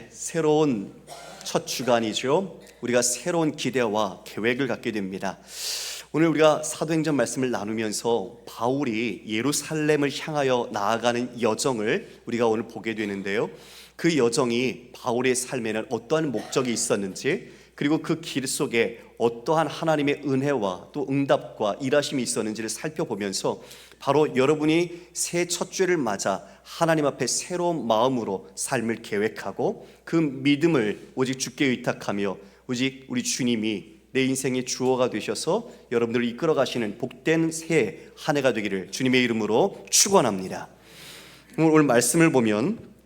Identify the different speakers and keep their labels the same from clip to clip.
Speaker 1: 새로운 첫 주간이죠. 우리가 새로운 기대와 계획을 갖게 됩니다. 오늘 우리가 사도행전 말씀을 나누면서 바울이 예루살렘을 향하여 나아가는 여정을 우리가 오늘 보게 되는데요. 그 여정이 바울의 삶에는 어떠한 목적이 있었는지, 그리고 그 길 속에 어떠한 하나님의 은혜와 또 응답과 일하심이 있었는지를 살펴보면서 바로 여러분이 새 첫 주를 맞아 하나님 앞에 새로운 마음으로 삶을 계획하고 그 믿음을 오직 주께 의탁하며 오직 우리 주님이 내 인생의 주어가 되셔서 여러분들을 이끌어 가시는 복된 새해 한 해가 되기를 주님의 이름으로 축원합니다. 오늘 말씀을 보면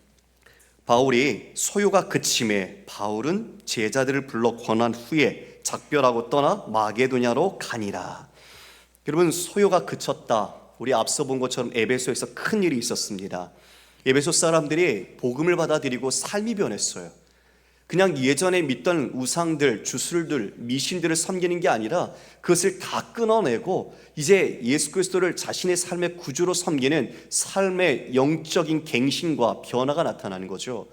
Speaker 1: 바울이 소요가 그침에 바울은 제자들을 불러 권한 후에 작별하고 떠나 마게도냐로 가니라. 여러분, 소요가 그쳤다. 우리 앞서 본 것처럼 에베소에서 큰 일이 있었습니다. 에베소 사람들이 복음을 받아들이고 삶이 변했어요. 그냥 예전에 믿던 우상들, 주술들, 미신들을 섬기는 게 아니라 그것을 다 끊어내고 이제 예수 그리스도를 자신의 삶의 구주로 섬기는 삶의 영적인 갱신과 변화가 나타나는 거죠.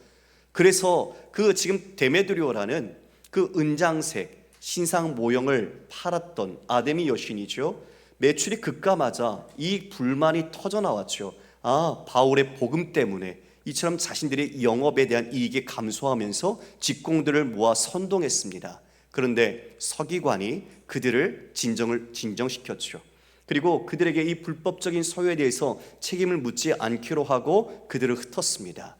Speaker 1: 그래서 그 지금 데메드리오라는 그 은장색 신상 모형을 팔았던 아데미 여신이죠. 매출이 급감하자 이 불만이 터져 나왔죠. 바울의 복음 때문에 이처럼 자신들의 영업에 대한 이익이 감소하면서 직공들을 모아 선동했습니다. 그런데 서기관이 그들을 진정시켰죠. 그리고 그들에게 이 불법적인 소유에 대해서 책임을 묻지 않기로 하고 그들을 흩었습니다.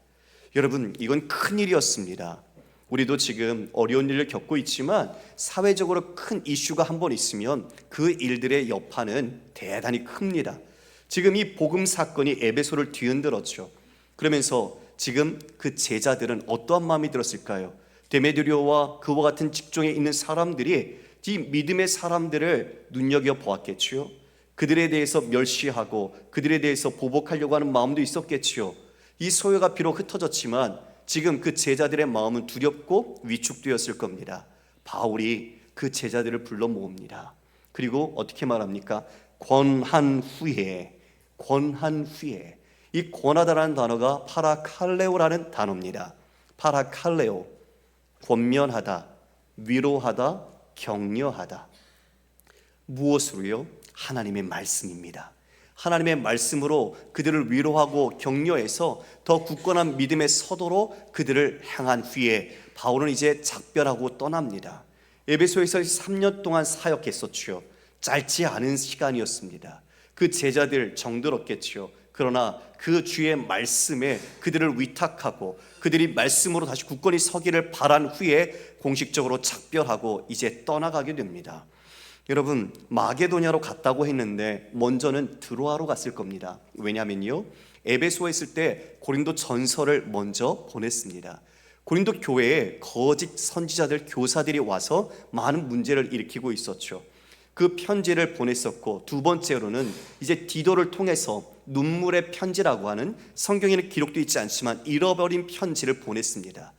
Speaker 1: 여러분, 이건 큰 일이었습니다. 우리도 지금 어려운 일을 겪고 있지만 사회적으로 큰 이슈가 한 번 있으면 그 일들의 여파는 대단히 큽니다. 지금 이 복음 사건이 에베소를 뒤흔들었죠. 그러면서 지금 그 제자들은 어떠한 마음이 들었을까요? 데메드리오와 그와 같은 직종에 있는 사람들이 이 믿음의 사람들을 눈여겨보았겠지요. 그들에 대해서 멸시하고 그들에 대해서 보복하려고 하는 마음도 있었겠지요. 이 소요가 비록 흩어졌지만 지금 그 제자들의 마음은 두렵고 위축되었을 겁니다. 바울이 그 제자들을 불러 모읍니다. 그리고 어떻게 말합니까? 권한 후에. 이 권하다라는 단어가 파라칼레오라는 단어입니다. 파라칼레오, 권면하다, 위로하다, 격려하다. 무엇으로요? 하나님의 말씀입니다. 하나님의 말씀으로 그들을 위로하고 격려해서 더 굳건한 믿음의 서도로 그들을 향한 후에 바울은 이제 작별하고 떠납니다. 에베소에서 3년 동안 사역했었죠. 짧지 않은 시간이었습니다. 그 제자들 정들었겠죠. 그러나 그 주의 말씀에 그들을 위탁하고 그들이 말씀으로 다시 굳건히 서기를 바란 후에 공식적으로 작별하고 이제 떠나가게 됩니다. 여러분, 마게도냐로 갔다고 했는데 먼저는 드로아로 갔을 겁니다. 왜냐면요, 에베소에 있을 때 고린도 전서를 먼저 보냈습니다. 고린도 교회에 거짓 선지자들, 교사들이 와서 많은 문제를 일으키고 있었죠. 그 편지를 보냈었고, 두 번째로는 이제 디도를 통해서 눈물의 편지라고 하는, 성경에는 기록도 있지 않지만 잃어버린 편지를 보냈습니다.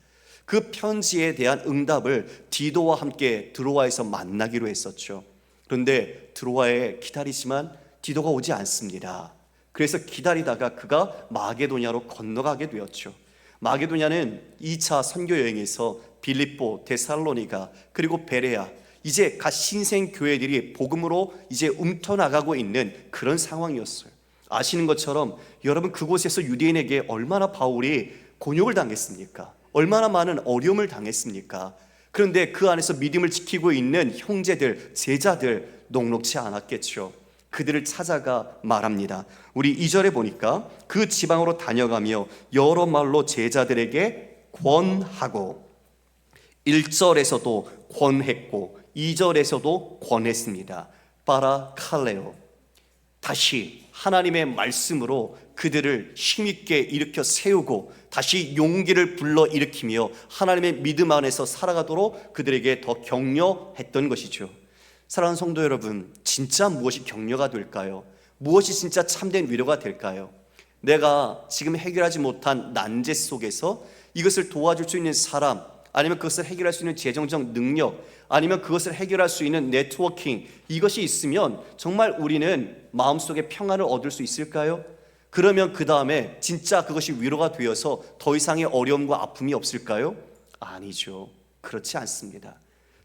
Speaker 1: 그 편지에 대한 응답을 디도와 함께 드로아에서 만나기로 했었죠. 그런데 드로아에 기다리지만 디도가 오지 않습니다. 그래서 기다리다가 그가 마게도냐로 건너가게 되었죠. 마게도냐는 2차 선교 여행에서 빌립보, 데살로니가, 그리고 베레아, 이제 각 신생 교회들이 복음으로 이제 움터나가고 있는 그런 상황이었어요. 아시는 것처럼 여러분, 그곳에서 유대인에게 얼마나 바울이 곤욕을 당했습니까? 얼마나 많은 어려움을 당했습니까? 그런데 그 안에서 믿음을 지키고 있는 형제들, 제자들 녹록지 않았겠죠. 그들을 찾아가 말합니다. 우리 2절에 보니까 그 지방으로 다녀가며 여러 말로 제자들에게 권하고, 1절에서도 권했고 2절에서도 권했습니다. 파라칼레오, 다시 하나님의 말씀으로 그들을 힘있게 일으켜 세우고 다시 용기를 불러일으키며 하나님의 믿음 안에서 살아가도록 그들에게 더 격려했던 것이죠. 사랑하는 성도 여러분, 진짜 무엇이 격려가 될까요? 무엇이 진짜 참된 위로가 될까요? 내가 지금 해결하지 못한 난제 속에서 이것을 도와줄 수 있는 사람, 아니면 그것을 해결할 수 있는 재정적 능력, 아니면 그것을 해결할 수 있는 네트워킹, 이것이 있으면 정말 우리는 마음속에 평안을 얻을 수 있을까요? 그러면 그 다음에 진짜 그것이 위로가 되어서 더 이상의 어려움과 아픔이 없을까요? 아니죠. 그렇지 않습니다.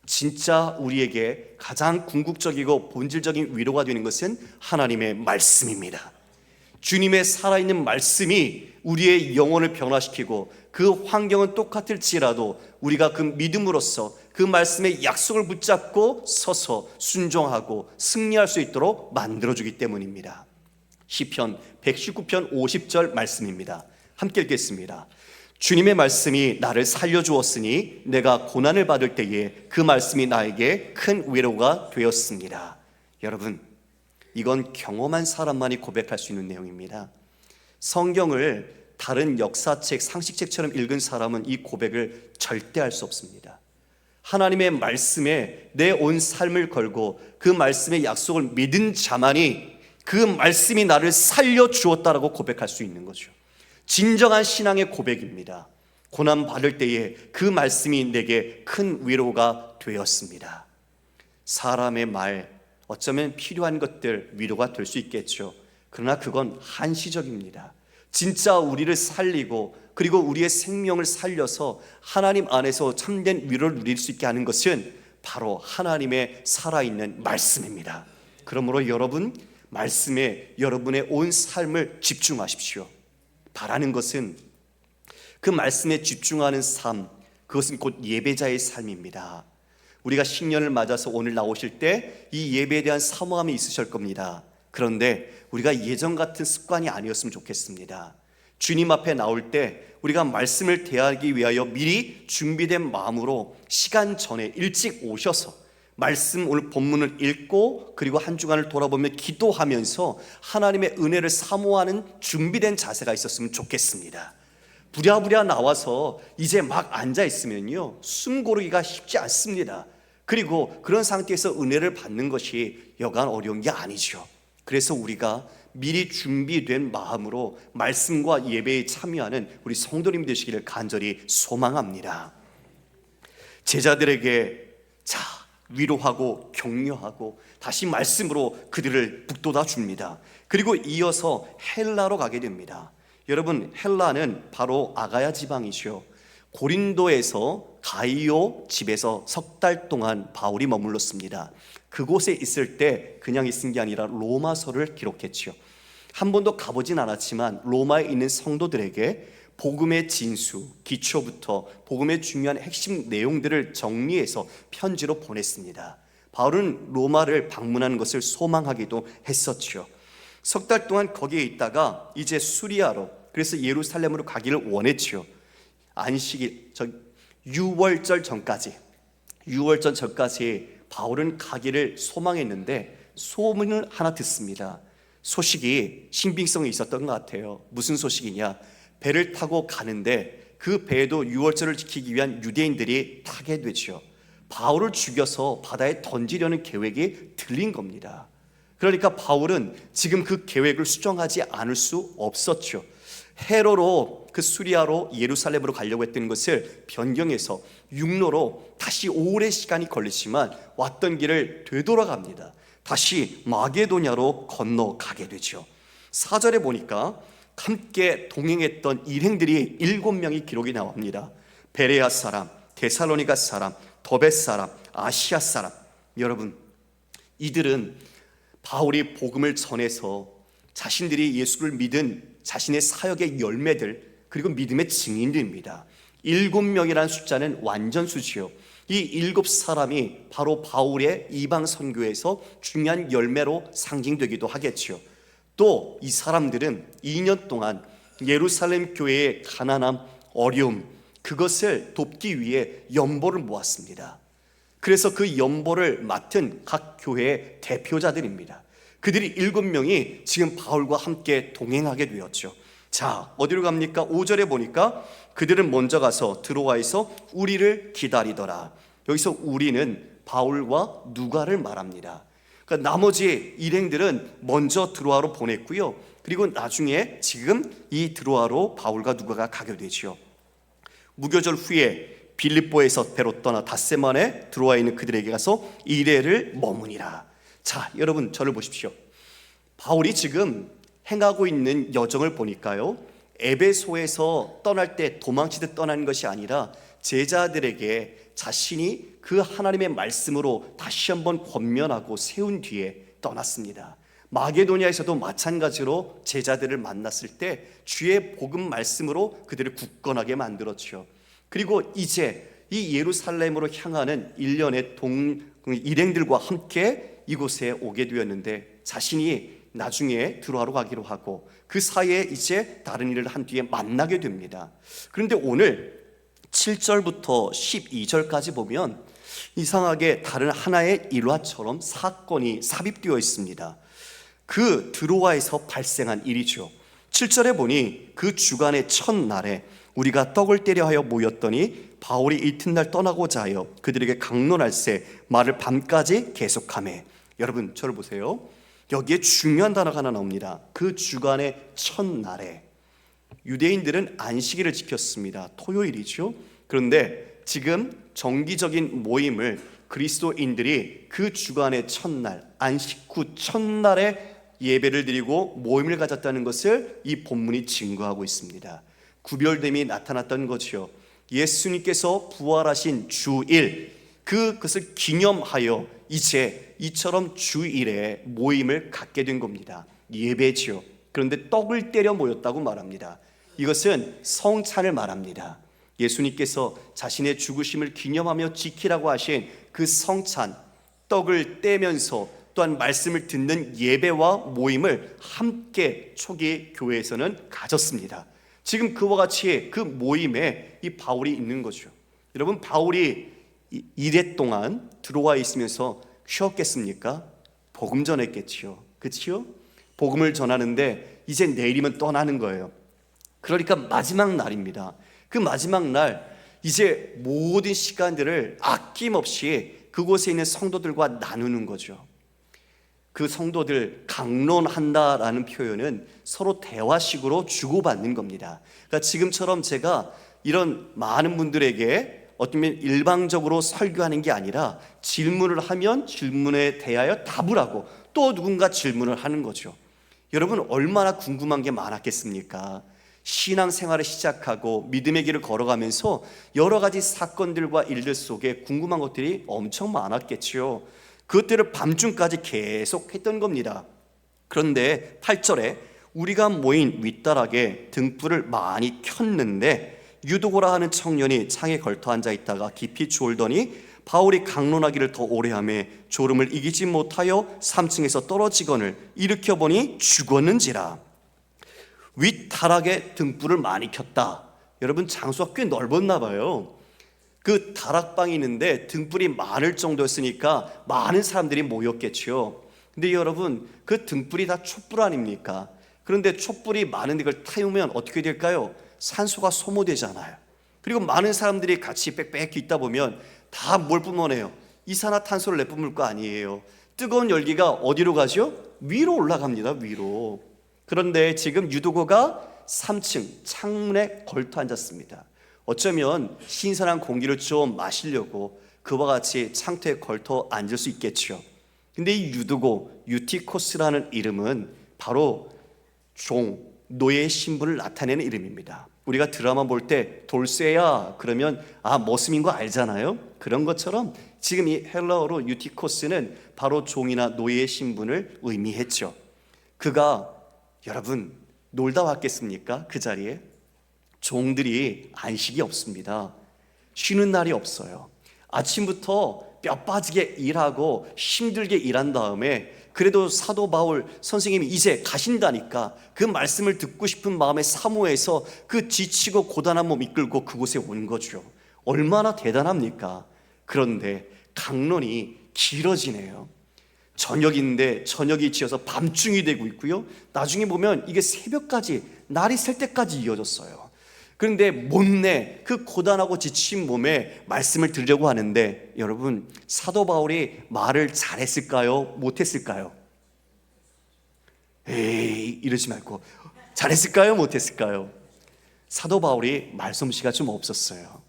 Speaker 1: 진짜 우리에게 가장 궁극적이고 본질적인 위로가 되는 것은 하나님의 말씀입니다. 주님의 살아있는 말씀이 우리의 영혼을 변화시키고 그 환경은 똑같을지라도 우리가 그 믿음으로써 그 말씀의 약속을 붙잡고 서서 순종하고 승리할 수 있도록 만들어주기 때문입니다. 시편 119편 50절 말씀입니다. 함께 읽겠습니다. 주님의 말씀이 나를 살려주었으니 내가 고난을 받을 때에 그 말씀이 나에게 큰 위로가 되었습니다. 여러분, 이건 경험한 사람만이 고백할 수 있는 내용입니다. 성경을 다른 역사책, 상식책처럼 읽은 사람은 이 고백을 절대 할 수 없습니다. 하나님의 말씀에 내 온 삶을 걸고 그 말씀의 약속을 믿은 자만이 그 말씀이 나를 살려주었다라고 고백할 수 있는 거죠. 진정한 신앙의 고백입니다. 고난 받을 때에 그 말씀이 내게 큰 위로가 되었습니다. 사람의 말, 어쩌면 필요한 것들 위로가 될 수 있겠죠. 그러나 그건 한시적입니다. 진짜 우리를 살리고 그리고 우리의 생명을 살려서 하나님 안에서 참된 위로를 누릴 수 있게 하는 것은 바로 하나님의 살아있는 말씀입니다. 그러므로 여러분, 말씀에 여러분의 온 삶을 집중하십시오. 바라는 것은 그 말씀에 집중하는 삶, 그것은 곧 예배자의 삶입니다. 우리가 신년을 맞아서 오늘 나오실 때 이 예배에 대한 사모함이 있으실 겁니다. 그런데 우리가 예전 같은 습관이 아니었으면 좋겠습니다. 주님 앞에 나올 때 우리가 말씀을 대하기 위하여 미리 준비된 마음으로 시간 전에 일찍 오셔서 말씀, 오늘 본문을 읽고 그리고 한 주간을 돌아보며 기도하면서 하나님의 은혜를 사모하는 준비된 자세가 있었으면 좋겠습니다. 부랴부랴 나와서 이제 막 앉아 있으면요, 숨 고르기가 쉽지 않습니다. 그리고 그런 상태에서 은혜를 받는 것이 여간 어려운 게 아니죠. 그래서 우리가 미리 준비된 마음으로 말씀과 예배에 참여하는 우리 성도님 되시기를 간절히 소망합니다. 제자들에게 위로하고 격려하고 다시 말씀으로 그들을 북돋아 줍니다. 그리고 이어서 헬라로 가게 됩니다. 여러분, 헬라는 바로 아가야 지방이죠. 고린도에서 가이오 집에서 석 달 동안 바울이 머물렀습니다. 그곳에 있을 때 그냥 있은 게 아니라 로마서를 기록했죠. 한 번도 가보진 않았지만 로마에 있는 성도들에게 복음의 진수, 기초부터 복음의 중요한 핵심 내용들을 정리해서 편지로 보냈습니다. 바울은 로마를 방문하는 것을 소망하기도 했었죠. 석 달 동안 거기에 있다가 이제 수리아로, 그래서 예루살렘으로 가기를 원했죠. 안식일, 유월절 전까지 바울은 가기를 소망했는데 소문을 하나 듣습니다. 소식이 신빙성이 있었던 것 같아요. 무슨 소식이냐? 배를 타고 가는데 그 배에도 유월절을 지키기 위한 유대인들이 타게 되죠. 바울을 죽여서 바다에 던지려는 계획이 들린 겁니다. 그러니까 바울은 지금 그 계획을 수정하지 않을 수 없었죠. 해로로 그 수리아로 예루살렘으로 가려고 했던 것을 변경해서 육로로 다시 오랜 시간이 걸리지만 왔던 길을 되돌아갑니다. 다시 마게도냐로 건너가게 되죠. 4절에 보니까 함께 동행했던 일행들이 7명이 기록이 나옵니다. 베레아 사람, 데살로니가 사람, 더벳 사람, 아시아 사람. 여러분, 이들은 바울이 복음을 전해서 자신들이 예수를 믿은 자신의 사역의 열매들, 그리고 믿음의 증인들입니다. 7명이라는 숫자는 완전수지요. 이 7사람이 바로 바울의 이방 선교에서 중요한 열매로 상징되기도 하겠죠. 또 이 사람들은 2년 동안 예루살렘 교회의 가난함, 어려움, 그것을 돕기 위해 연보를 모았습니다. 그래서 그 연보를 맡은 각 교회의 대표자들입니다. 그들이 7명이 지금 바울과 함께 동행하게 되었죠. 자, 어디로 갑니까? 5절에 보니까 그들은 먼저 가서 드로아에서 우리를 기다리더라. 여기서 우리는 바울과 누가를 말합니다. 그러니까 나머지 일행들은 먼저 드로아로 보냈고요. 그리고 나중에 지금 이 드로아로 바울과 누가가 가게 되죠. 무교절 후에 빌립보에서 배로 떠나 닷새 만에 드로아에 있는 그들에게 가서 이레를 머무니라. 자, 여러분 저를 보십시오. 바울이 지금 행하고 있는 여정을 보니까요, 에베소에서 떠날 때 도망치듯 떠나는 것이 아니라 제자들에게 자신이 그 하나님의 말씀으로 다시 한번 권면하고 세운 뒤에 떠났습니다. 마게도니아에서도 마찬가지로 제자들을 만났을 때 주의 복음 말씀으로 그들을 굳건하게 만들었죠. 그리고 이제 이 예루살렘으로 향하는 일련의 일행들과 함께 이곳에 오게 되었는데, 자신이 나중에 들어가러 가기로 하고 그 사이에 이제 다른 일을 한 뒤에 만나게 됩니다. 그런데 오늘 7절부터 12절까지 보면 이상하게 다른 하나의 일화처럼 사건이 삽입되어 있습니다. 그 드로아에서 발생한 일이죠. 7절에 보니 그 주간의 첫날에 우리가 떡을 떼려 하여 모였더니 바울이 이튿날 떠나고자 하여 그들에게 강론할세 말을 밤까지 계속하매. 여러분, 저를 보세요. 여기에 중요한 단어가 하나 나옵니다. 그 주간의 첫날에. 유대인들은 안식일을 지켰습니다. 토요일이죠. 그런데 지금 정기적인 모임을 그리스도인들이 그 주간의 첫날, 안식 후 첫날에 예배를 드리고 모임을 가졌다는 것을 이 본문이 증거하고 있습니다. 구별됨이 나타났던 거죠. 예수님께서 부활하신 주일, 그것을 기념하여 이제 이처럼 주일에 모임을 갖게 된 겁니다. 예배지요. 그런데 떡을 떼려 모였다고 말합니다. 이것은 성찬을 말합니다. 예수님께서 자신의 죽으심을 기념하며 지키라고 하신 그 성찬, 떡을 떼면서 또한 말씀을 듣는 예배와 모임을 함께 초기 교회에서는 가졌습니다. 지금 그와 같이 그 모임에 이 바울이 있는 거죠. 여러분, 바울이 이래 동안 들어와 있으면서 쉬었겠습니까? 복음 전했겠지요. 그렇지요? 복음을 전하는데 이제 내일이면 떠나는 거예요. 그러니까 마지막 날입니다. 그 마지막 날 이제 모든 시간들을 아낌없이 그곳에 있는 성도들과 나누는 거죠. 그 성도들, 강론한다라는 표현은 서로 대화식으로 주고받는 겁니다. 그러니까 지금처럼 제가 이런 많은 분들에게 어쩌면 일방적으로 설교하는 게 아니라 질문을 하면 질문에 대하여 답을 하고 또 누군가 질문을 하는 거죠. 여러분, 얼마나 궁금한 게 많았겠습니까? 신앙생활을 시작하고 믿음의 길을 걸어가면서 여러 가지 사건들과 일들 속에 궁금한 것들이 엄청 많았겠죠. 그것들을 밤중까지 계속 했던 겁니다. 그런데 8절에 우리가 모인 윗다락에 등불을 많이 켰는데 유도고라 하는 청년이 창에 걸터 앉아 있다가 깊이 졸더니 바울이 강론하기를 더 오래 하며 졸음을 이기지 못하여 3층에서 떨어지거늘 일으켜 보니 죽었는지라. 윗다락에 등불을 많이 켰다. 여러분, 장소가 꽤 넓었나 봐요. 그 다락방이 있는데 등불이 많을 정도였으니까 많은 사람들이 모였겠죠. 근데 여러분, 그 등불이 다 촛불 아닙니까? 그런데 촛불이 많은데 그걸 태우면 어떻게 될까요? 산소가 소모되잖아요. 그리고 많은 사람들이 같이 빽빽히 있다 보면 다 뭘 뿜어내요? 이산화탄소를 내뿜을 거 아니에요. 뜨거운 열기가 어디로 가죠? 위로 올라갑니다. 위로. 그런데 지금 유도고가 3층 창문에 걸터 앉았습니다. 어쩌면 신선한 공기를 좀 마시려고 그와 같이 창틀에 걸터 앉을 수 있겠죠. 근데 이 유두고, 유티코스라는 이름은 바로 노예의 신분을 나타내는 이름입니다. 우리가 드라마 볼 때 돌쇠야 그러면 머슴인 거 알잖아요. 그런 것처럼 지금 이 헬라어로 유티코스는 바로 종이나 노예의 신분을 의미했죠. 그가 여러분 놀다 왔겠습니까? 그 자리에 종들이 안식이 없습니다. 쉬는 날이 없어요. 아침부터 뼈 빠지게 일하고 힘들게 일한 다음에 그래도 사도 바울 선생님이 이제 가신다니까 그 말씀을 듣고 싶은 마음에 사모해서 그 지치고 고단한 몸 이끌고 그곳에 온 거죠. 얼마나 대단합니까? 그런데 강론이 길어지네요. 저녁인데 저녁이 지어서 밤중이 되고 있고요. 나중에 보면 이게 새벽까지, 날이 셀 때까지 이어졌어요. 그런데 못내 그 고단하고 지친 몸에 말씀을 들으려고 하는데, 여러분, 사도 바울이 말을 잘했을까요? 못했을까요? 에이, 이러지 말고 잘했을까요? 못했을까요? 사도 바울이 말솜씨가 좀 없었어요.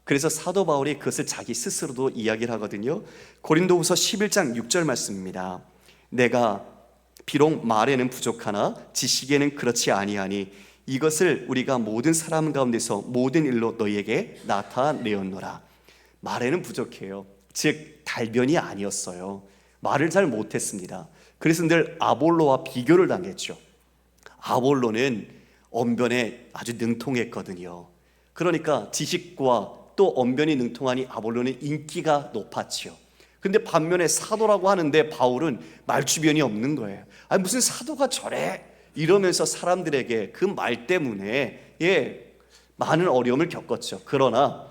Speaker 1: 그래서 사도 바울이 그것을 자기 스스로도 이야기를 하거든요. 고린도후서 11장 6절 말씀입니다. 내가 비록 말에는 부족하나 지식에는 그렇지 아니하니 이것을 우리가 모든 사람 가운데서 모든 일로 너희에게 나타내었노라. 말에는 부족해요. 즉 달변이 아니었어요. 말을 잘 못했습니다. 그래서 늘 아볼로와 비교를 당했죠. 아볼로는 언변에 아주 능통했거든요. 그러니까 지식과 또 언변이 능통하니 아볼로는 인기가 높았지요. 근데 반면에 사도라고 하는데 바울은 말주변이 없는 거예요. 아니 무슨 사도가 저래? 이러면서 사람들에게 그 말 때문에 많은 어려움을 겪었죠. 그러나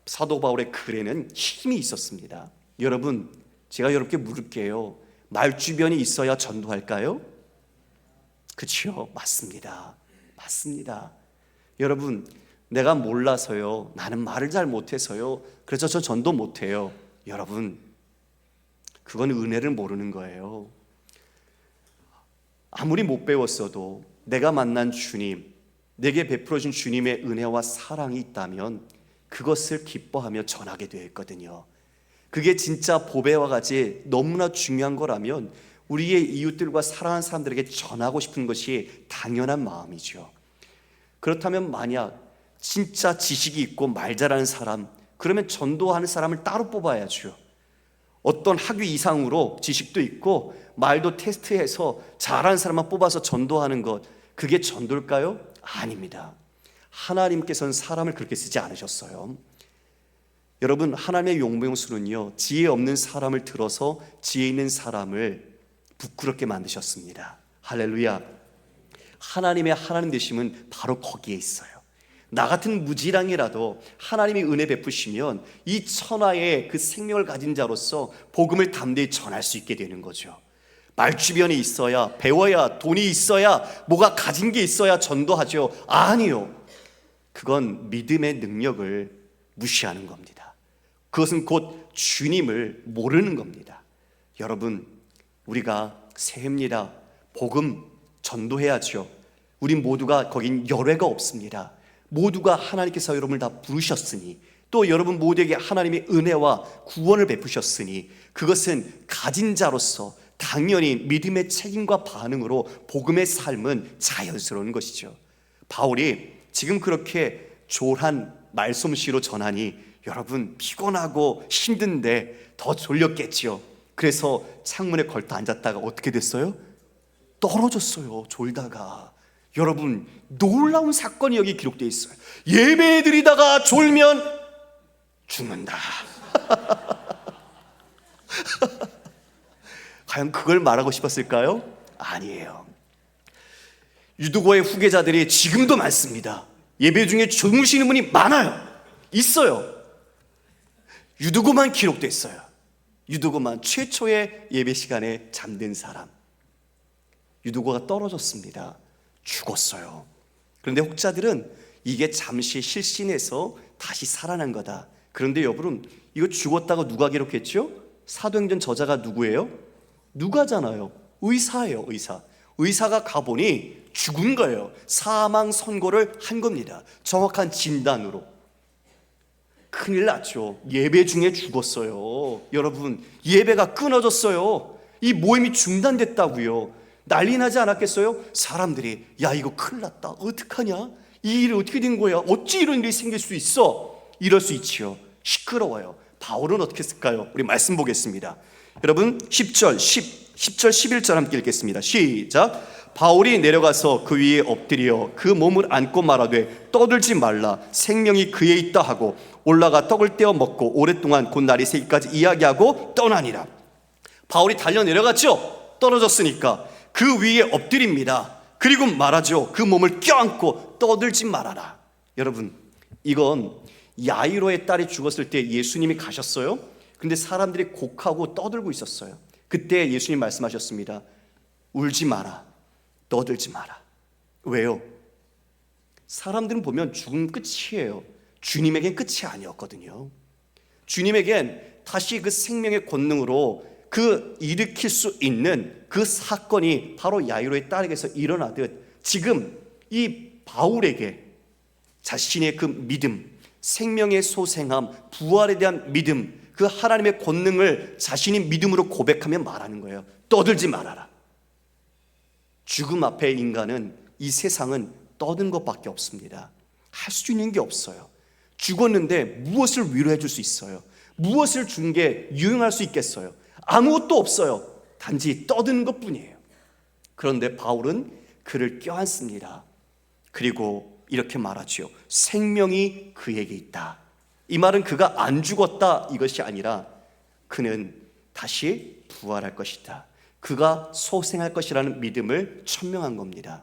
Speaker 1: 사도 바울의 글에는 힘이 있었습니다. 여러분, 제가 여러분께 물을게요. 말주변이 있어야 전도할까요? 그렇죠. 맞습니다. 맞습니다. 여러분, 내가 몰라서요, 나는 말을 잘 못해서요, 그래서 저 전도 못해요. 여러분, 그건 은혜를 모르는 거예요. 아무리 못 배웠어도 내가 만난 주님, 내게 베풀어준 주님의 은혜와 사랑이 있다면 그것을 기뻐하며 전하게 되어 있거든요. 그게 진짜 보배와 같이 너무나 중요한 거라면 우리의 이웃들과 사랑하는 사람들에게 전하고 싶은 것이 당연한 마음이죠. 그렇다면 만약 진짜 지식이 있고 말 잘하는 사람, 그러면 전도하는 사람을 따로 뽑아야죠. 어떤 학위 이상으로 지식도 있고 말도 테스트해서 잘하는 사람만 뽑아서 전도하는 것, 그게 전도일까요? 아닙니다. 하나님께서는 사람을 그렇게 쓰지 않으셨어요. 여러분, 하나님의 용병수는요, 지혜 없는 사람을 들어서 지혜 있는 사람을 부끄럽게 만드셨습니다. 할렐루야. 하나님의 하나님 되심은 바로 거기에 있어요. 나 같은 무지랑이라도 하나님이 은혜 베푸시면 이 천하의 그 생명을 가진 자로서 복음을 담대히 전할 수 있게 되는 거죠. 말주변이 있어야, 배워야, 돈이 있어야, 뭐가 가진 게 있어야 전도하죠. 아니요. 그건 믿음의 능력을 무시하는 겁니다. 그것은 곧 주님을 모르는 겁니다. 여러분, 우리가 새해입니다. 복음 전도해야죠. 우리 모두가 거긴 열애가 없습니다. 모두가 하나님께서 여러분을 다 부르셨으니, 또 여러분 모두에게 하나님의 은혜와 구원을 베푸셨으니 그것은 가진 자로서 당연히 믿음의 책임과 반응으로 복음의 삶은 자연스러운 것이죠. 바울이 지금 그렇게 조한 말솜씨로 전하니 여러분 피곤하고 힘든데 더 졸렸겠지요. 그래서 창문에 걸터 앉았다가 어떻게 됐어요? 떨어졌어요. 졸다가. 여러분, 놀라운 사건이 여기 기록되어 있어요. 예배 드리다가 졸면 죽는다. 과연 그걸 말하고 싶었을까요? 아니에요. 유두고의 후계자들이 지금도 많습니다. 예배 중에 주무시는 분이 많아요. 있어요. 유두고만 기록됐어요. 유두고만 최초의 예배 시간에 잠든 사람. 유두고가 떨어졌습니다. 죽었어요. 그런데 혹자들은 이게 잠시 실신해서 다시 살아난 거다. 그런데 여러분, 이거 죽었다고 누가 기록했죠? 사도행전 저자가 누구예요? 누가잖아요. 의사예요. 의사가 가보니 죽은 거예요. 사망 선고를 한 겁니다. 정확한 진단으로. 큰일 났죠. 예배 중에 죽었어요. 여러분, 예배가 끊어졌어요. 이 모임이 중단됐다고요. 난리 나지 않았겠어요? 사람들이 야 이거 큰일 났다. 어떡하냐? 이 일이 어떻게 된 거야? 어찌 이런 일이 생길 수 있어? 이럴 수 있지요. 시끄러워요. 바울은 어떻게 했을까요? 우리 말씀 보겠습니다. 여러분 10절 11절 함께 읽겠습니다. 시작. 바울이 내려가서 그 위에 엎드려 그 몸을 안고 말하되 떠들지 말라. 생명이 그에 있다 하고 올라가 떡을 떼어 먹고 오랫동안 곧 날이 새기까지 이야기하고 떠나니라. 바울이 달려 내려갔죠. 떨어졌으니까. 그 위에 엎드립니다. 그리고 말하죠. 그 몸을 껴안고 떠들지 말아라. 여러분, 이건 야이로의 딸이 죽었을 때 예수님이 가셨어요. 근데 사람들이 곡하고 떠들고 있었어요. 그때 예수님 말씀하셨습니다. 울지 마라. 떠들지 마라. 왜요? 사람들은 보면 죽음 끝이에요. 주님에겐 끝이 아니었거든요. 주님에겐 다시 그 생명의 권능으로 그 일으킬 수 있는 그 사건이 바로 야이로의 딸에게서 일어나듯 지금 이 바울에게 자신의 그 믿음, 생명의 소생함, 부활에 대한 믿음, 그 하나님의 권능을 자신이 믿음으로 고백하며 말하는 거예요. 떠들지 말아라. 죽음 앞에 인간은, 이 세상은 떠든 것밖에 없습니다. 할 수 있는 게 없어요. 죽었는데 무엇을 위로해 줄 수 있어요? 무엇을 준 게 유용할 수 있겠어요? 아무것도 없어요. 단지 떠드는 것뿐이에요. 그런데 바울은 그를 껴안습니다. 그리고 이렇게 말하지요. 생명이 그에게 있다. 이 말은 그가 안 죽었다 이것이 아니라 그는 다시 부활할 것이다. 그가 소생할 것이라는 믿음을 천명한 겁니다.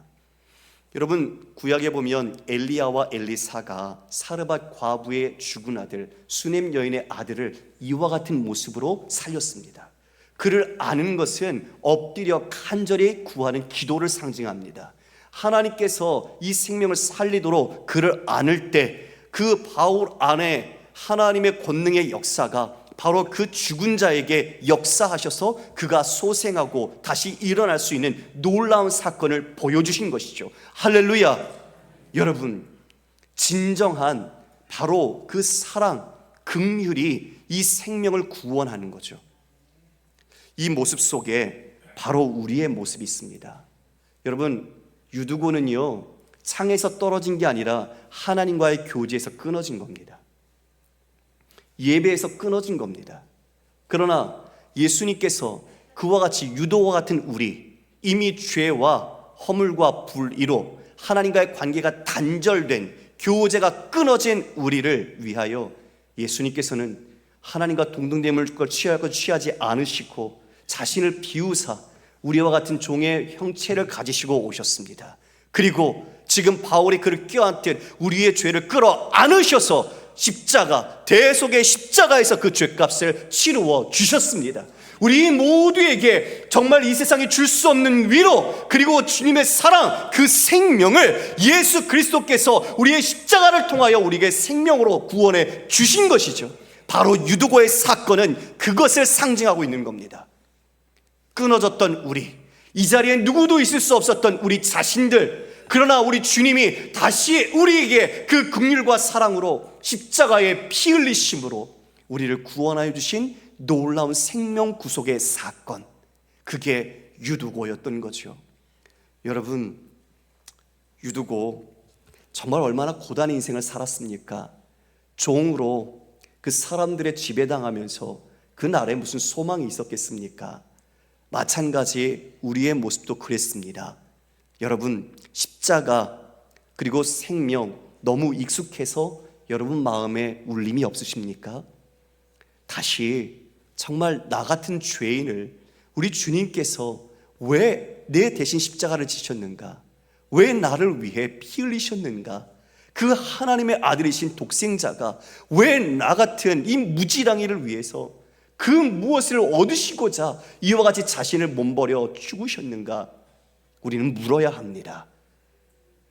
Speaker 1: 여러분, 구약에 보면 엘리야와 엘리사가 사르밧 과부의 죽은 아들 수넴 여인의 아들을 이와 같은 모습으로 살렸습니다. 그를 아는 것은 엎드려 간절히 구하는 기도를 상징합니다. 하나님께서 이 생명을 살리도록 그를 안을 때 그 바울 안에 하나님의 권능의 역사가 바로 그 죽은 자에게 역사하셔서 그가 소생하고 다시 일어날 수 있는 놀라운 사건을 보여주신 것이죠. 할렐루야. 여러분, 진정한 바로 그 사랑, 긍휼이 이 생명을 구원하는 거죠. 이 모습 속에 바로 우리의 모습이 있습니다. 여러분, 유두고는요, 창에서 떨어진 게 아니라 하나님과의 교제에서 끊어진 겁니다. 예배에서 끊어진 겁니다. 그러나 예수님께서 그와 같이 유도와 같은 우리, 이미 죄와 허물과 불의로 하나님과의 관계가 단절된, 교제가 끊어진 우리를 위하여 예수님께서는 하나님과 동등됨을 취하지 않으시고 자신을 비우사 우리와 같은 종의 형체를 가지시고 오셨습니다. 그리고 지금 바울이 그를 껴안듯 우리의 죄를 끌어 안으셔서 십자가, 대속의 십자가에서 그 죄값을 치루어 주셨습니다. 우리 모두에게 정말 이 세상에 줄 수 없는 위로, 그리고 주님의 사랑, 그 생명을 예수 그리스도께서 우리의 십자가를 통하여 우리에게 생명으로 구원해 주신 것이죠. 바로 유두고의 사건은 그것을 상징하고 있는 겁니다. 끊어졌던 우리, 이 자리에 누구도 있을 수 없었던 우리 자신들, 그러나 우리 주님이 다시 우리에게 그 긍휼과 사랑으로 십자가의 피 흘리심으로 우리를 구원하여 주신 놀라운 생명 구속의 사건, 그게 유두고였던 거죠. 여러분, 유두고 정말 얼마나 고단한 인생을 살았습니까? 종으로 그 사람들의 지배당하면서 그날에 무슨 소망이 있었겠습니까? 마찬가지 우리의 모습도 그랬습니다. 여러분, 십자가 그리고 생명 너무 익숙해서 여러분 마음에 울림이 없으십니까? 다시 정말 나 같은 죄인을 우리 주님께서 왜 내 대신 십자가를 지셨는가? 왜 나를 위해 피 흘리셨는가? 그 하나님의 아들이신 독생자가 왜 나 같은 이 무지랑이를 위해서 그 무엇을 얻으시고자 이와 같이 자신을 몸버려 죽으셨는가? 우리는 물어야 합니다.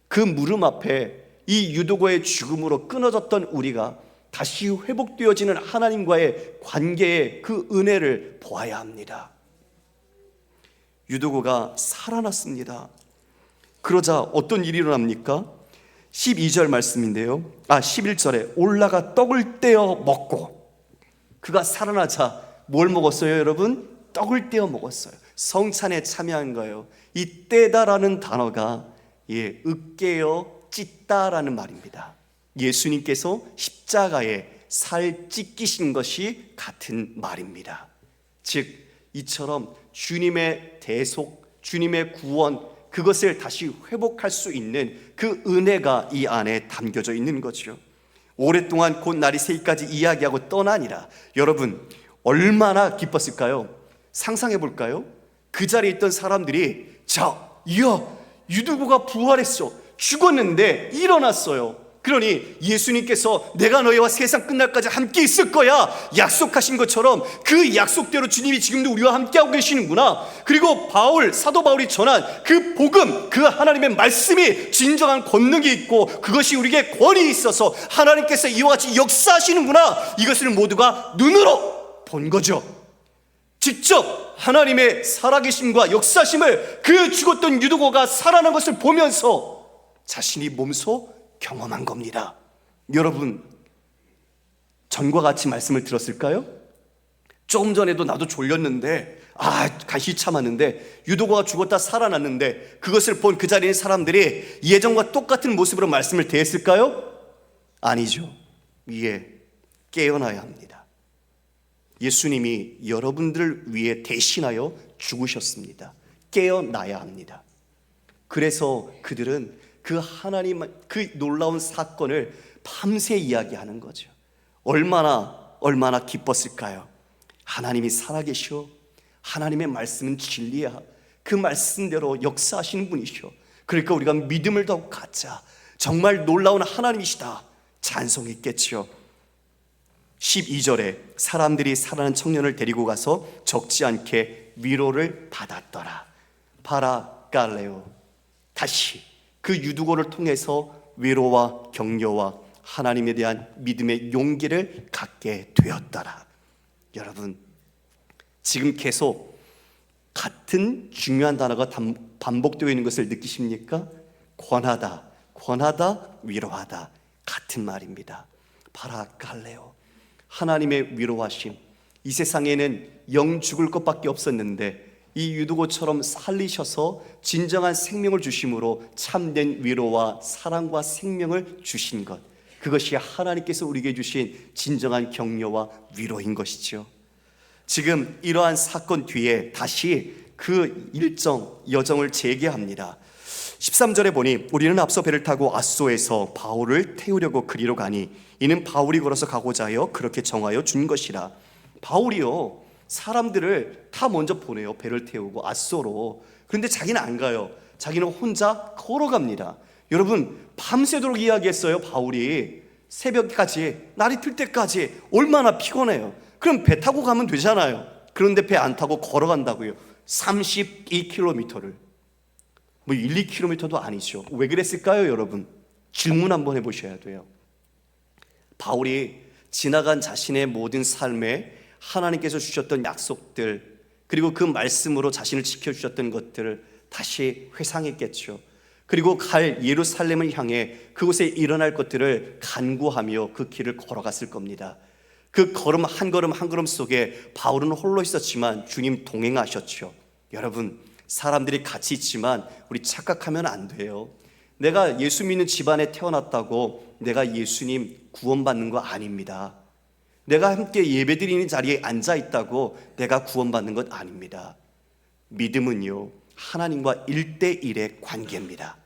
Speaker 1: 그 물음 앞에 이 유두고의 죽음으로 끊어졌던 우리가 다시 회복되어지는 하나님과의 관계의 그 은혜를 보아야 합니다. 유두고가 살아났습니다. 그러자 어떤 일이 일어납니까? 12절 말씀인데요. 11절에 올라가 떡을 떼어 먹고, 그가 살아나자 뭘 먹었어요, 여러분? 떡을 떼어 먹었어요. 성찬에 참여한 거예요. 이 떼다라는 단어가 으깨어 찢다라는 말입니다. 예수님께서 십자가에 살 찢기신 것이 같은 말입니다. 즉 이처럼 주님의 대속, 주님의 구원, 그것을 다시 회복할 수 있는 그 은혜가 이 안에 담겨져 있는 거죠. 오랫동안 곧 날이 새기까지 이야기하고 떠나니라. 여러분, 얼마나 기뻤을까요? 상상해 볼까요? 그 자리에 있던 사람들이, 자, 이야, 유두고가 부활했어, 죽었는데 일어났어요. 그러니 예수님께서 내가 너희와 세상 끝날까지 함께 있을 거야 약속하신 것처럼 그 약속대로 주님이 지금도 우리와 함께하고 계시는구나. 그리고 사도 바울이 전한 그 복음, 그 하나님의 말씀이 진정한 권능이 있고 그것이 우리에게 권위 있어서 하나님께서 이와 같이 역사하시는구나, 이것을 모두가 눈으로 본 거죠. 직접 하나님의 살아계심과 역사심을 그 죽었던 유두고가 살아난 것을 보면서 자신이 몸소 경험한 겁니다. 여러분, 전과 같이 말씀을 들었을까요? 조금 전에도 나도 졸렸는데 간신히 참았는데 유도가가 죽었다 살아났는데 그것을 본 그 자리에 있는 사람들이 예전과 똑같은 모습으로 말씀을 대했을까요? 아니죠. 깨어나야 합니다. 예수님이 여러분들을 위해 대신하여 죽으셨습니다. 깨어나야 합니다. 그래서 그들은 그 하나님, 그 놀라운 사건을 밤새 이야기하는 거죠. 얼마나 기뻤을까요? 하나님이 살아계시오. 하나님의 말씀은 진리야. 그 말씀대로 역사하시는 분이시오. 그러니까 우리가 믿음을 더욱 갖자. 정말 놀라운 하나님이시다. 찬송했겠죠. 12절에 사람들이 살아난 청년을 데리고 가서 적지 않게 위로를 받았더라. 파라칼레오. 다시 그 유두고를 통해서 위로와 격려와 하나님에 대한 믿음의 용기를 갖게 되었더라. 여러분, 지금 계속 같은 중요한 단어가 반복되어 있는 것을 느끼십니까? 권하다, 위로하다. 같은 말입니다. 파라칼레오. 하나님의 위로하심. 이 세상에는 영 죽을 것밖에 없었는데 이 유두고처럼 살리셔서 진정한 생명을 주심으로 참된 위로와 사랑과 생명을 주신 것, 그것이 하나님께서 우리에게 주신 진정한 격려와 위로인 것이죠. 지금 이러한 사건 뒤에 다시 그 여정을 재개합니다. 13절에 보니 우리는 앞서 배를 타고 아소에서 바울을 태우려고 그리로 가니 이는 바울이 걸어서 가고자 하여 그렇게 정하여 준 것이라. 바울이요, 사람들을 다 먼저 보내요. 배를 태우고 아소로. 그런데 자기는 안 가요. 자기는 혼자 걸어갑니다. 여러분, 밤새도록 이야기했어요. 바울이 새벽까지, 날이 틀 때까지. 얼마나 피곤해요. 그럼 배 타고 가면 되잖아요. 그런데 배 안 타고 걸어간다고요. 32km를. 뭐 1, 2km도 아니죠. 왜 그랬을까요, 여러분? 질문 한번 해보셔야 돼요. 바울이 지나간 자신의 모든 삶에 하나님께서 주셨던 약속들, 그리고 그 말씀으로 자신을 지켜주셨던 것들을 다시 회상했겠죠. 그리고 갈 예루살렘을 향해 그곳에 일어날 것들을 간구하며 그 길을 걸어갔을 겁니다. 그 걸음 한 걸음 속에 바울은 홀로 있었지만 주님 동행하셨죠. 여러분, 사람들이 같이 있지만 우리 착각하면 안 돼요. 내가 예수 믿는 집안에 태어났다고 내가 예수님 구원받는 거 아닙니다. 내가 함께 예배드리는 자리에 앉아 있다고 내가 구원받는 것 아닙니다. 믿음은요, 하나님과 1대1의 관계입니다.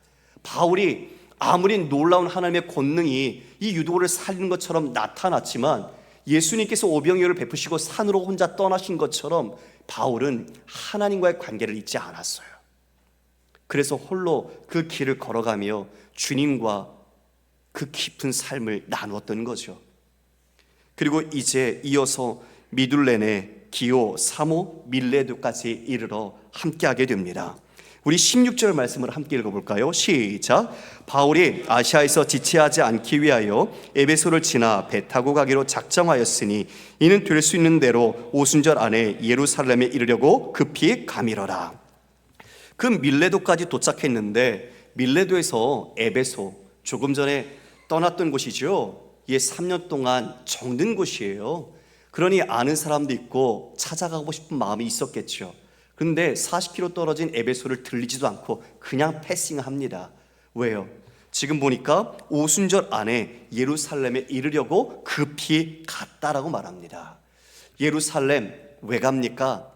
Speaker 1: 바울이 아무리 놀라운 하나님의 권능이 이 유도를 살리는 것처럼 나타났지만 예수님께서 오병이어를 베푸시고 산으로 혼자 떠나신 것처럼 바울은 하나님과의 관계를 잊지 않았어요. 그래서 홀로 그 길을 걸어가며 주님과 그 깊은 삶을 나누었던 거죠. 그리고 이제 이어서 미둘레네, 기오, 사모, 밀레도까지 이르러 함께하게 됩니다. 우리 16절 말씀을 함께 읽어볼까요? 시작. 바울이 아시아에서 지체하지 않기 위하여 에베소를 지나 배 타고 가기로 작정하였으니 이는 될 수 있는 대로 오순절 안에 예루살렘에 이르려고 급히 가미러라. 그 밀레도까지 도착했는데 밀레도에서 에베소, 조금 전에 떠났던 곳이죠. 이게 3년 동안 정든 곳이에요. 그러니 아는 사람도 있고 찾아가고 싶은 마음이 있었겠죠. 그런데 40km 떨어진 에베소를 들리지도 않고 그냥 패싱합니다. 왜요? 지금 보니까 오순절 안에 예루살렘에 이르려고 급히 갔다라고 말합니다. 예루살렘 왜 갑니까?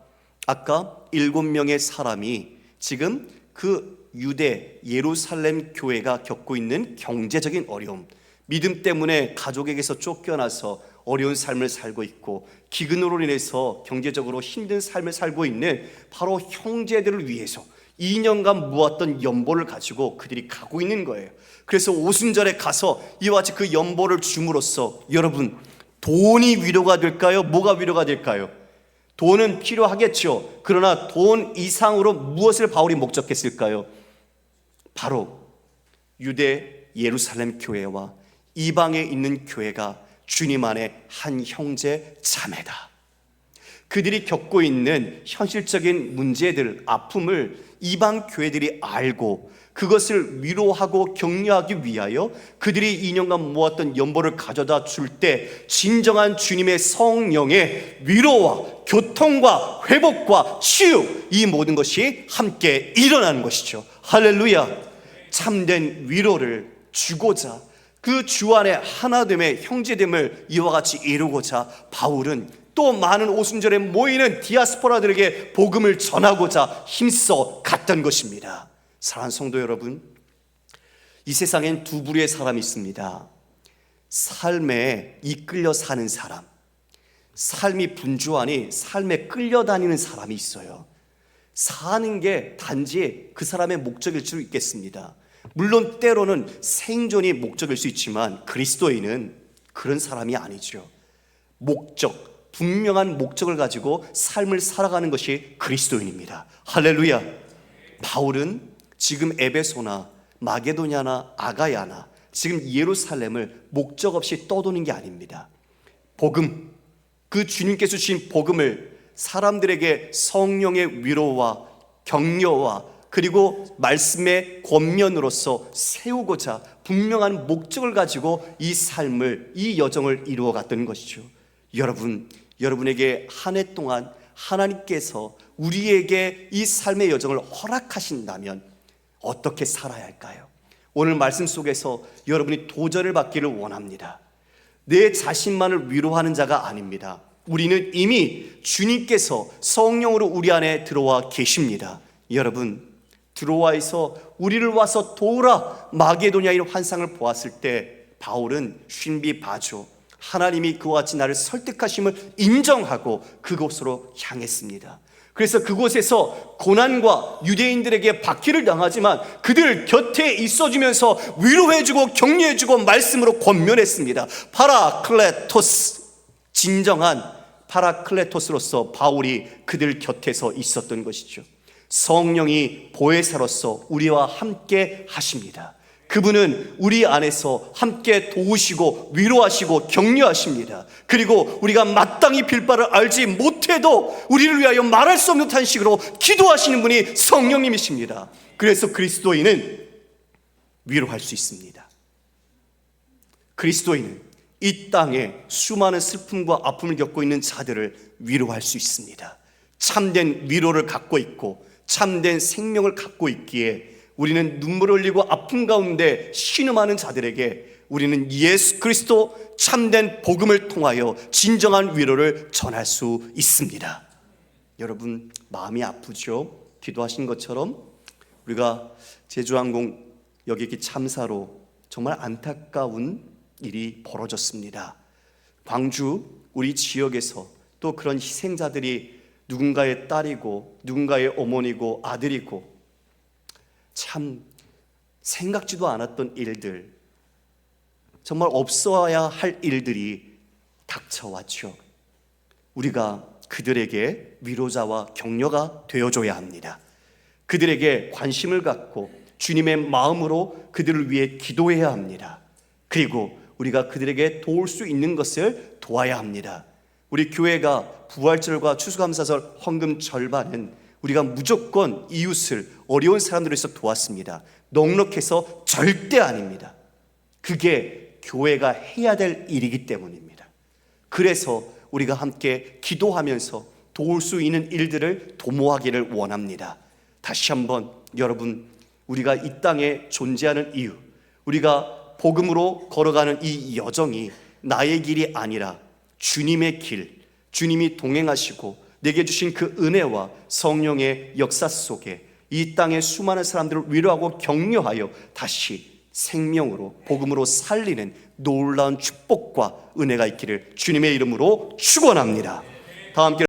Speaker 1: 아까 7명의 사람이 지금 그 유대 예루살렘 교회가 겪고 있는 경제적인 어려움, 믿음 때문에 가족에게서 쫓겨나서 어려운 삶을 살고 있고 기근으로 인해서 경제적으로 힘든 삶을 살고 있는 바로 형제들을 위해서 2년간 모았던 연보를 가지고 그들이 가고 있는 거예요. 그래서 오순절에 가서 이와 같이 그 연보를 줌으로써 여러분, 돈이 위로가 될까요? 뭐가 위로가 될까요? 돈은 필요하겠죠. 그러나 돈 이상으로 무엇을 바울이 목적했을까요? 바로 유대 예루살렘 교회와 이방에 있는 교회가 주님 안에 한 형제 자매다. 그들이 겪고 있는 현실적인 문제들, 아픔을 이방 교회들이 알고 그것을 위로하고 격려하기 위하여 그들이 2년간 모았던 연보를 가져다 줄 때 진정한 주님의 성령의 위로와 교통과 회복과 치유, 이 모든 것이 함께 일어나는 것이죠. 할렐루야. 참된 위로를 주고자, 그 주 안에 하나됨의 형제됨을 이와 같이 이루고자 바울은 또 많은 오순절에 모이는 디아스포라들에게 복음을 전하고자 힘써 갔던 것입니다. 사랑하는 성도 여러분, 이 세상엔 두 부류의 사람이 있습니다. 삶에 이끌려 사는 사람, 삶이 분주하니 삶에 끌려다니는 사람이 있어요. 사는 게 단지 그 사람의 목적일 수 있겠습니다. 물론 때로는 생존이 목적일 수 있지만 그리스도인은 그런 사람이 아니죠. 목적, 분명한 목적을 가지고 삶을 살아가는 것이 그리스도인입니다. 할렐루야. 바울은 지금 에베소나 마게도냐나 아가야나 지금 예루살렘을 목적 없이 떠도는 게 아닙니다. 복음, 그 주님께서 주신 복음을 사람들에게 성령의 위로와 격려와 그리고 말씀의 권면으로서 세우고자 분명한 목적을 가지고 이 삶을, 이 여정을 이루어 갔던 것이죠. 여러분에게 한 해 동안 하나님께서 우리에게 이 삶의 여정을 허락하신다면 어떻게 살아야 할까요? 오늘 말씀 속에서 여러분이 도전을 받기를 원합니다. 내 자신만을 위로하는 자가 아닙니다. 우리는 이미 주님께서 성령으로 우리 안에 들어와 계십니다. 여러분, 드로아에서 우리를 와서 도우라 마게도냐의 환상을 보았을 때 바울은 신비바죠. 하나님이 그와 같이 나를 설득하심을 인정하고 그곳으로 향했습니다. 그래서 그곳에서 고난과 유대인들에게 박해를 당하지만 그들 곁에 있어주면서 위로해주고 격려해주고 말씀으로 권면했습니다. 파라클레토스, 진정한 파라클레토스로서 바울이 그들 곁에서 있었던 것이죠. 성령이 보혜사로서 우리와 함께 하십니다. 그분은 우리 안에서 함께 도우시고 위로하시고 격려하십니다. 그리고 우리가 마땅히 빌 바를 알지 못해도 우리를 위하여 말할 수 없는 탄식으로 기도하시는 분이 성령님이십니다. 그래서 그리스도인은 위로할 수 있습니다. 그리스도인은 이 땅에 수많은 슬픔과 아픔을 겪고 있는 자들을 위로할 수 있습니다. 참된 위로를 갖고 있고 참된 생명을 갖고 있기에 우리는 눈물을 흘리고 아픔 가운데 신음하는 자들에게 우리는 예수 그리스도 참된 복음을 통하여 진정한 위로를 전할 수 있습니다. 여러분, 마음이 아프죠? 기도하신 것처럼 우리가 제주항공 여객기 참사로 정말 안타까운 일이 벌어졌습니다. 광주 우리 지역에서 또 그런 희생자들이 누군가의 딸이고 누군가의 어머니고 아들이고 참 생각지도 않았던 일들, 정말 없어야 할 일들이 닥쳐왔죠. 우리가 그들에게 위로자와 격려가 되어줘야 합니다. 그들에게 관심을 갖고 주님의 마음으로 그들을 위해 기도해야 합니다. 그리고 우리가 그들에게 도울 수 있는 것을 도와야 합니다. 우리 교회가 부활절과 추수감사절 헌금 절반은 우리가 무조건 이웃을, 어려운 사람들을 위해서 도왔습니다. 넉넉해서 절대 아닙니다. 그게 교회가 해야 될 일이기 때문입니다. 그래서 우리가 함께 기도하면서 도울 수 있는 일들을 도모하기를 원합니다. 다시 한번 여러분, 우리가 이 땅에 존재하는 이유, 우리가 복음으로 걸어가는 이 여정이 나의 길이 아니라 주님의 길, 주님이 동행하시고 내게 주신 그 은혜와 성령의 역사 속에 이 땅의 수많은 사람들을 위로하고 격려하여 다시 생명으로 복음으로 살리는 놀라운 축복과 은혜가 있기를 주님의 이름으로 축원합니다. 다 함께